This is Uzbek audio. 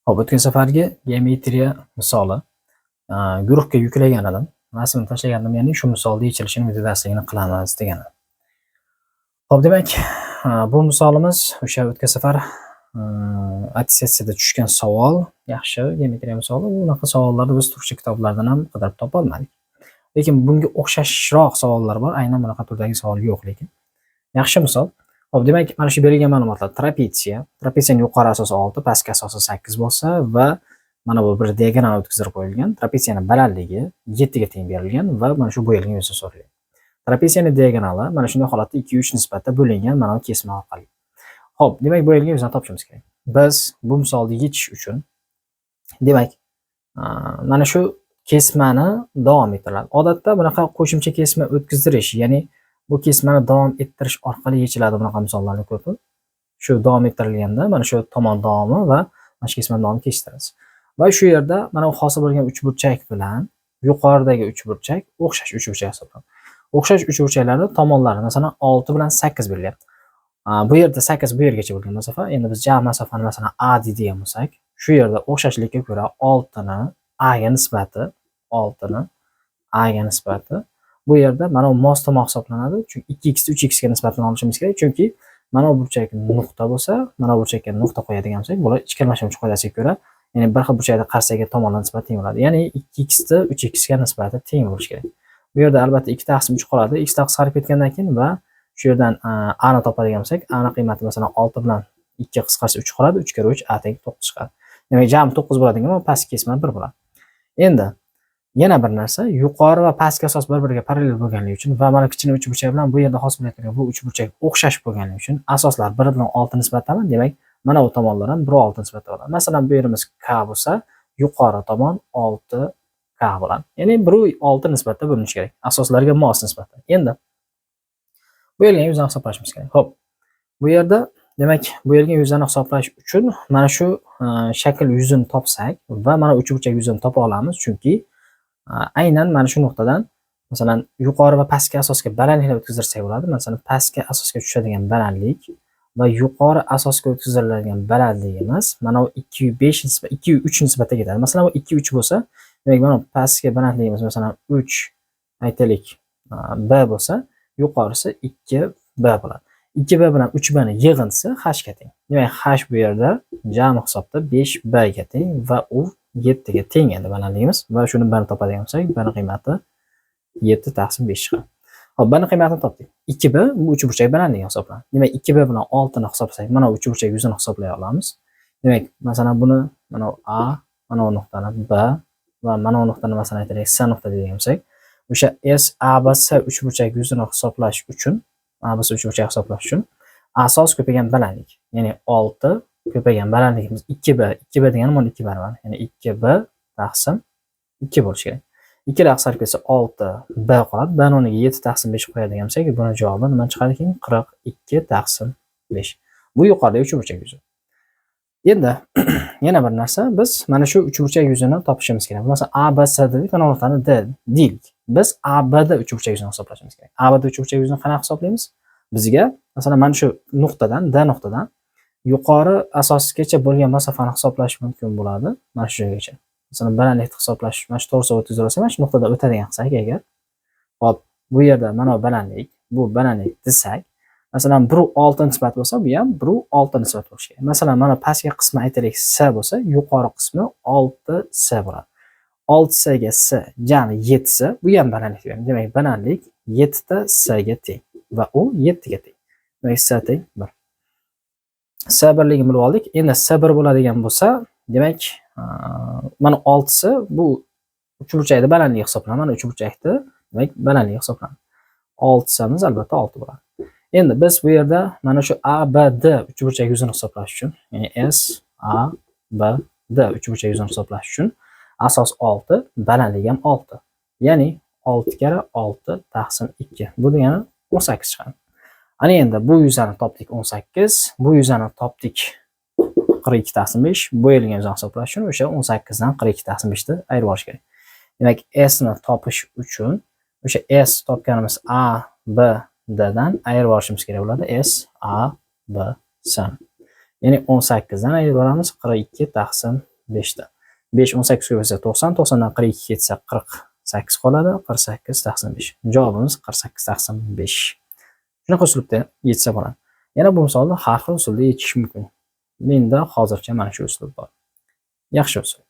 Hop, o'tgan safargi geometriya misoli guruhga yuklagan edim. Rasmni tashlagandim, ya'ni shu misolda yechilishini videodarsligini qilamiz degan. Hop, demak, bu misolimiz o'sha o'tgan safar attestatsiyada tushgan savol, yaxshi geometriya misoli. Bunaqa savollarni biz turkcha kitoblardan ham qidirib topa olmadik. Lekin bunga o'xshashroq savollar bor. Aynan bunaqa turdagi savol yo'q lekin. Yaxshi misol. Hop, demak, mana shu berilgan ma'lumotlar trapetsiyaning yuqori asosi 6, pastki asosi 8 bo'lsa va mana bu bir diagonal o'tkazib qo'yilgan. Trapetsiyaning balandligi 7 ga teng berilgan va mana shu bo'yalgan yuzi so'ralgan. Trapetsiyaning diagonali mana shunday holatda 2-3 nisbatda bo'lingan mana bu kesma orqali. Hop, demak, bo'yalgan yuzni topishimiz kerak. Biz bu misolni yechish uchun demak, mana shu kesmani davom ettiradi. Odatda bunaqa qo'shimcha kesma o'tkazirish, ya'ni bu kesmani davom ettirish orqali yechiladi bunaqa misollarni ko'pi. Shu davom ettirilganda mana shu tomon davomi va mana shu kesmani davomini kechtirasiz. Va shu yerda mana bu hosil bo'lgan uchburchak bilan yuqoridagi uchburchak o'xshash uchburchak hisoblanadi. O'xshash uchburchaklarni tomonlari masalan 6 bilan 8 berilgan. Bu yerda 8 bu yergacha bo'lgan masofa. Endi biz jami masofani masalan A deydigan bo'lsak, shu yerda o'xshashlikka ko'ra 6 ni A ga nisbati, 6 ni A ga nisbati bu yerda mana bu mos tomon hisoblanadi. Chunki 2x 3x ga nisbatan olishimiz kerak. Chunki mana bu burchak nuqta bo'lsa, mana bu burchakka nuqta qo'yadigan bo'lsak, bular ichkarlashuvchi qoidasiga ko'ra, ya'ni bir xil burchakda qarshidagi tomonlar nisbati teng bo'ladi. Ya'ni 2x ni 3x ga nisbati teng bo'lishi kerak. Bu yerda albatta 2 taqsim 3 qoladi. X qisqarib ketgandan keyin va shu yerdan A ni topadigan bo'lsak, A ni qiymati masalan 6 bilan 2 qisqarsa 3 qoladi. 3 kira 3 A teng 9 chiqadi. Demak, jami 9 bo'ladigan va pastki kesma 1 bo'ladi. Endi yana bir narsa, yuqori va pastki asos bir-biriga parallel bo'lganligi uchun va mana kichkina uchburchak bilan bu yerda hosil bo'layotgan bu uchburchak o'xshash bo'lganligi uchun asoslar 1 bilan 6 nisbatami? Demak, mana bu tomonlar ham 1 bilan 6 nisbatda bo'ladi. Masalan, bu yerimiz K bo'lsa, yuqori tomon 6 K bo'ladi. Ya'ni 1 6 nisbatda bo'linishi kerak. Asoslarga mos nisbatda. Endi bo'yalgan yuzni hisoblashimiz kerak. Xo'p. Bu yerda demak, bo'yalgan yuzlarni hisoblash uchun mana shu shakl yuzini topsak va mana uchburchak yuzini topa olamiz, chunki aynan mana shu nuqtadan masalan yuqori va pastki asosga balandlikni o'tkazdirsak bo'ladi. Masalan, pastki asosga tushadigan balandlik va yuqori asosga o'tkaziladigan balandligimiz mana bu 2-5 nisbat 2-3 nisbatda ketadi. Masalan, bu 2-3 bo'lsa, demak mana pastki balandligimiz masalan 3 aytaylik B bo'lsa, yuqorisi 2B bo'ladi. 2B bilan 3B ni yig'indisi h ga teng. Demak, h bu yerda jami hisobda 5B ga teng va u 7 ga teng endi balandligimiz va shuni b ni topadigan bo'lsak, b ni qiymati 7 taqsim 5 chiqadi. Hop, b ni qiymatini topdik. 2b bu uchburchak balandligi hisoblanadi. Demak, 2b bilan 6 ni hisoblasak, mana uchburchak yuzini hisoblay olamiz. Demak, masalan buni mana A, mana bu nuqtani B va mana bu nuqtani masalan aytaylik C nuqta degan bo'lsak, o'sha S A B C uchburchak yuzini hisoblash uchun, A B C uchburchak hisoblash uchun asos ko'paygan balandlik, ya'ni 6 ko'paygan balandligimiz 2b. 2b degani mana 2 barobar. Ya'ni 2b taqsim 2 bo'lishi kerak. 2 lar qisqarib ketsa 6b qoladi. B ni o'rniga 7 taqsim 5 qo'yadigan bo'lsak, buni javobi nima chiqadi ekan? 42 taqsim 5. Bu yuqoridagi uchburchak yuzi. Endi yana bir narsa, biz mana shu uchburchak yuzini topishimiz kerak. Masalan, A B C dedik, mana nuqtani D deylik. Biz A B D uchburchak yuzini hisoblashimiz kerak. A B D uchburchak yuzini qanaqa hisoblaymiz? Bizga masalan mana shu nuqtadan D nuqtadan yuqori asosgacha bo'lgan masofani hisoblash mumkin bo'ladi. Mana shu joygacha. Masalan, balandlikni hisoblash, mana shu to'g'risida o'tkazilsa, mana shu nuqtada o'tadigan qilsak agar, hop, bu yerda mana bu balandlik, bu balandlik desak, masalan 1-6 nisbat bo'lsa, bu ham 1-6 nisbat bo'lishi kerak. Masalan, mana pastki qismi aytaylik C bo'lsa, yuqori qismi 6C bo'ladi. 6C ga C jami 7C, bu ham balandlik beradi. Demak, balandlik 7 ta C ga teng va u 7 ga teng. Demak, C teng 1. C birligini bilib oldik. Endi C 1 bo'ladigan bo'lsa, demak, mana 6C bu uchburchakning balandligi hisoblanadi. Mana uchburchakni, demak, balandligi hisoblanadi. 6C miz albatta 6 bo'ladi. Endi biz bu yerda mana shu A B D uchburchak yuzini hisoblash uchun, ya'ni S A B D uchburchak yuzini hisoblash uchun asos 6, balandligi ham 6. Ya'ni 6 kira 6 taqsim 2. Bu degani 18 chiqadi. Ana endi bu yuzani topdik 18, bu yuzani topdik 42 taqsim 5. Bo'yalgan yuzni hisoblash uchun o'sha 18 dan 42 taqsim 5 ni ayirib olish kerak. Demak, S ni topish uchun o'sha S topganimiz A B D dan ayirib olishimiz kerak bo'ladi. S A B C. Ya'ni 18 dan ayirib olamiz 42 taqsim 5 ta. 5 18 ga bo'lsa 90, 90 dan 42 ketsa 48 qoladi, 48 taqsim 5. Javobimiz 48 taqsim 5. Shunaqa uslubda yechsa bo'ladi. Yana bu misolni har xil usulda yechish mumkin. Menda hozircha mana shu uslub bor. Yaxshi usul.